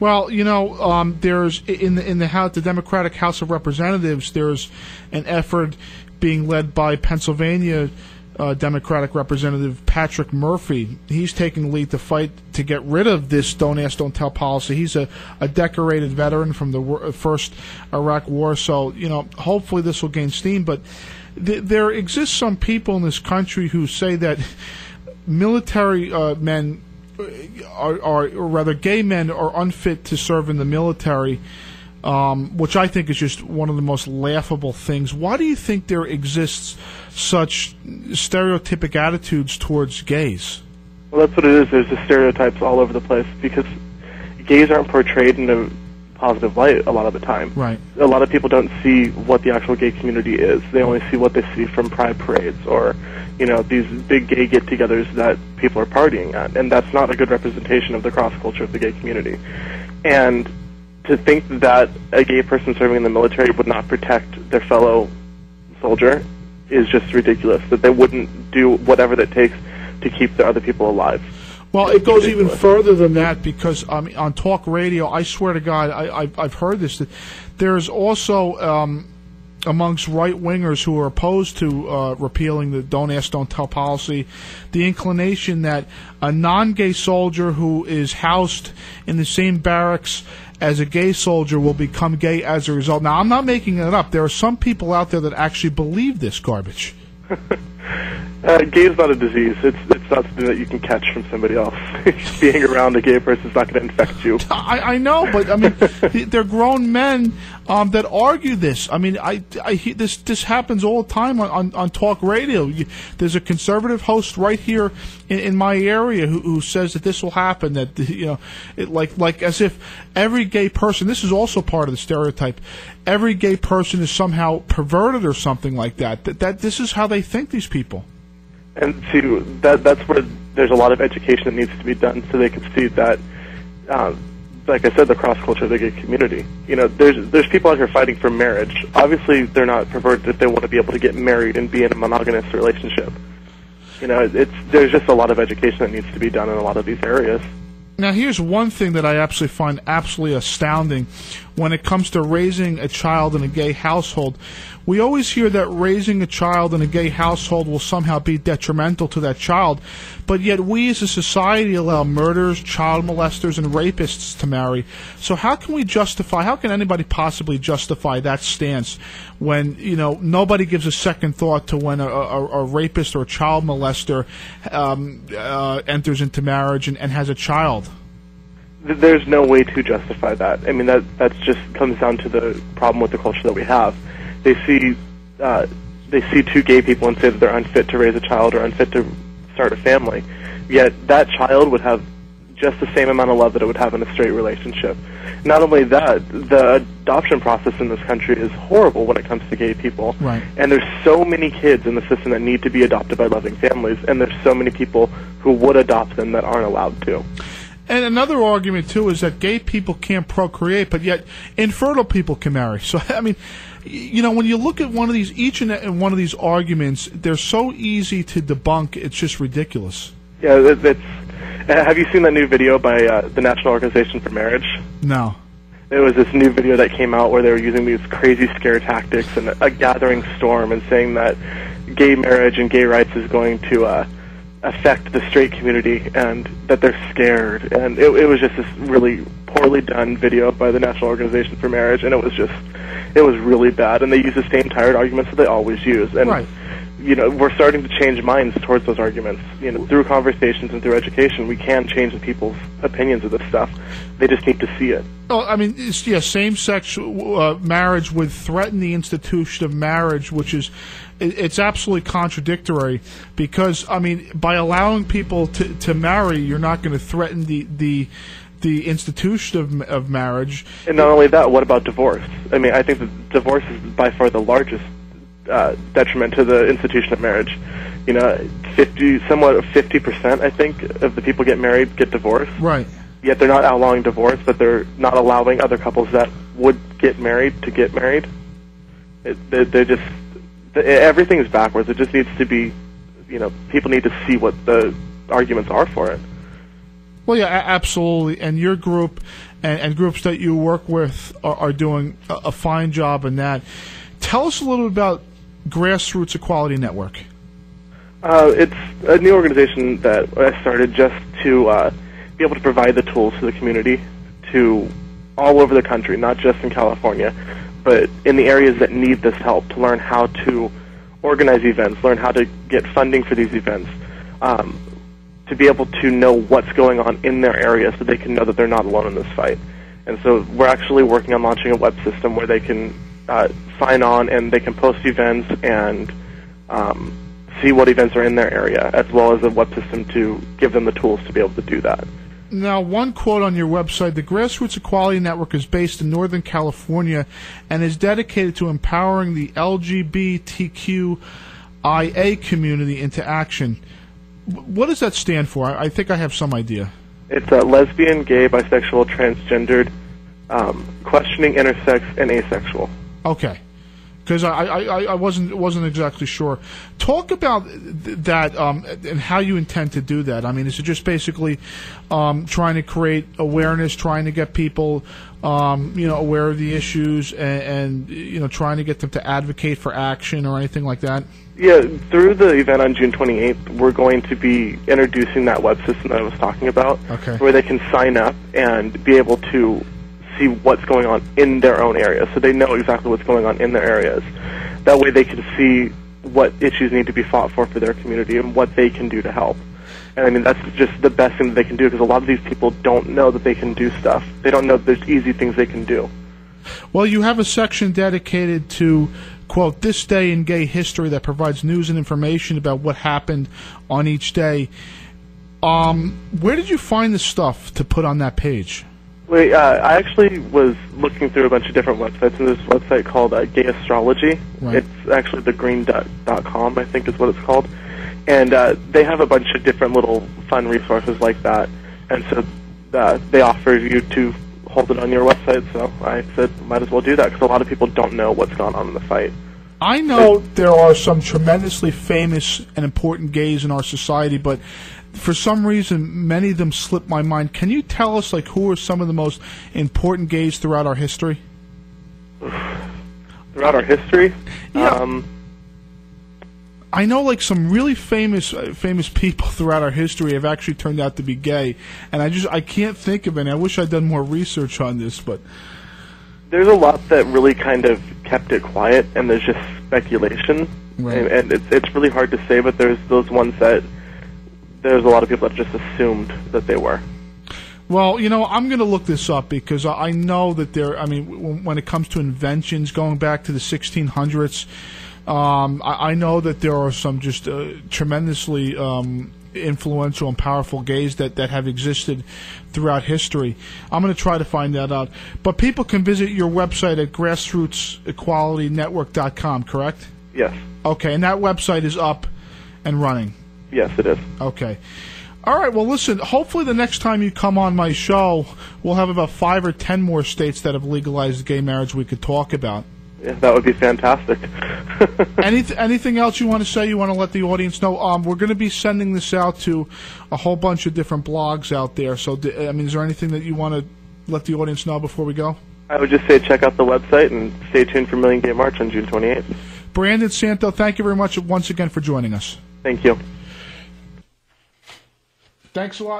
Well, there's in the House, the Democratic House of Representatives, there's an effort being led by Pennsylvania Democratic Representative Patrick Murphy. He's taking the lead to fight to get rid of this "Don't Ask, Don't Tell" policy. He's a decorated veteran from the first Iraq War, so hopefully this will gain steam. But there exist some people in this country who say that military men or rather gay men are unfit to serve in the military, which I think is just one of the most laughable things. Why do you think there exists such stereotypic attitudes towards gays? Well, that's what it is. There's the stereotypes all over the place because gays aren't portrayed in a positive light a lot of the time. Right. A lot of people don't see what the actual gay community is. They only see what they see from pride parades or, these big gay get-togethers that people are partying at, and that's not a good representation of the cross-culture of the gay community. And to think that a gay person serving in the military would not protect their fellow soldier is just ridiculous, that they wouldn't do whatever that takes to keep the other people alive. Well, it goes even further than that because on talk radio, I swear to God, I've heard this, that there's also amongst right-wingers who are opposed to repealing the "Don't Ask, Don't Tell" policy, the inclination that a non-gay soldier who is housed in the same barracks as a gay soldier will become gay as a result. Now, I'm not making it up. There are some people out there that actually believe this garbage. Gay is not a disease. It's not something that you can catch from somebody else. Being around a gay person is not going to infect you. I know, but I mean, they're grown men that argue this. I mean, I this happens all the time on talk radio. There's a conservative host right here in my area who says that this will happen. That like as if every gay person. This is also part of the stereotype. Every gay person is somehow perverted or something like that. That this is how they think, these people. And see, that's where there's a lot of education that needs to be done so they can see that, like I said, the cross-culture of the gay community. There's people out here fighting for marriage. Obviously, they're not perverted if they want to be able to get married and be in a monogamous relationship. There's just a lot of education that needs to be done in a lot of these areas. Now, here's one thing that I absolutely find absolutely astounding when it comes to raising a child in a gay household. We always hear that raising a child in a gay household will somehow be detrimental to that child, but yet we as a society allow murderers, child molesters, and rapists to marry. So how can anybody possibly justify that stance when, nobody gives a second thought to when a rapist or a child molester enters into marriage and has a child? There's no way to justify that. I mean, that just comes down to the problem with the culture that we have. They see two gay people and say that they're unfit to raise a child or unfit to start a family. Yet that child would have just the same amount of love that it would have in a straight relationship. Not only that, the adoption process in this country is horrible when it comes to gay people. Right. And there's so many kids in the system that need to be adopted by loving families, and there's so many people who would adopt them that aren't allowed to. And another argument, too, is that gay people can't procreate, but yet infertile people can marry. So, I mean, when you look at each and one of these arguments, they're so easy to debunk, it's just ridiculous. Yeah, have you seen that new video by the National Organization for Marriage? No. There was this new video that came out where they were using these crazy scare tactics and a gathering storm and saying that gay marriage and gay rights is going to affect the straight community and that they're scared. And it was just this really poorly done video by the National Organization for Marriage, and it was really bad. And they use the same tired arguments that they always use. And right. We're starting to change minds towards those arguments. Through conversations and through education, we can change people's opinions of this stuff. They just need to see it. Oh, I mean, same-sex marriage would threaten the institution of marriage, which is, it's absolutely contradictory because, I mean, by allowing people to marry, you're not going to threaten the institution of marriage. And not only that, what about divorce? I mean, I think that divorce is by far the largest detriment to the institution of marriage. 50%, I think, of the people get married get divorced. Right. Yet they're not outlawing divorce, but they're not allowing other couples that would get married to get married. Everything is backwards. It just needs to be, people need to see what the arguments are for it. Well, yeah, absolutely. And your group and groups that you work with are doing a fine job in that. Tell us a little bit about Grassroots Equality Network. It's a new organization that I started just to be able to provide the tools to the community to all over the country, not just in California, but in the areas that need this help, to learn how to organize events, learn how to get funding for these events, to be able to know what's going on in their area so they can know that they're not alone in this fight. And so we're actually working on launching a web system where they can sign on and they can post events and see what events are in their area, as well as a web system to give them the tools to be able to do that. Now, one quote on your website: the Grassroots Equality Network is based in Northern California and is dedicated to empowering the LGBTQIA community into action. What does that stand for? I think I have some idea. It's lesbian, gay, bisexual, transgendered, questioning, intersex, and asexual. Okay, because I wasn't exactly sure. Talk about that and how you intend to do that. I mean, is it just basically trying to create awareness, trying to get people aware of the issues, and trying to get them to advocate for action or anything like that? Yeah, through the event on June 28th, we're going to be introducing that web system that I was talking about, where they can sign up and be able to see what's going on in their own area, so they know exactly what's going on in their areas. That way they can see what issues need to be fought for their community and what they can do to help. And I mean, that's just the best thing that they can do, because a lot of these people don't know that they can do stuff. They don't know that there's easy things they can do. Well, you have a section dedicated to, quote, "This Day in Gay History" that provides news and information about what happened on each day. Where did you find the stuff to put on that page? Wait, I actually was looking through a bunch of different websites, and this website called Gay Astrology. Right. It's actually thegreen.com, I think is what it's called. And they have a bunch of different little fun resources like that. And so they offer you to hold it on your website, so I said might as well do that, because a lot of people don't know what's going on in the fight. I know there are some tremendously famous and important gays in our society, but for some reason, many of them slip my mind. Can you tell us, who are some of the most important gays throughout our history? Throughout our history? Yeah. I know, some really famous people throughout our history have actually turned out to be gay, and I can't think of any. I wish I'd done more research on this, but there's a lot that really kind of kept it quiet, and there's just speculation, right. And it's really hard to say. But there's those ones that there's a lot of people that just assumed that they were. Well, I'm going to look this up, because I know that when it comes to inventions going back to the 1600s, I know that there are some just tremendously influential and powerful gays that have existed throughout history. I'm going to try to find that out. But people can visit your website at grassrootsequalitynetwork.com, correct? Yes. Okay, and that website is up and running? Yes, it is. Okay. All right, well, listen, hopefully the next time you come on my show, we'll have about 5 or 10 more states that have legalized gay marriage we could talk about. Yeah, that would be fantastic. Anything else you want to say? You want to let the audience know? We're going to be sending this out to a whole bunch of different blogs out there. So, is there anything that you want to let the audience know before we go? I would just say check out the website and stay tuned for Million Gay March on June 28th. Brandon Santo, thank you very much once again for joining us. Thank you. Thanks a lot.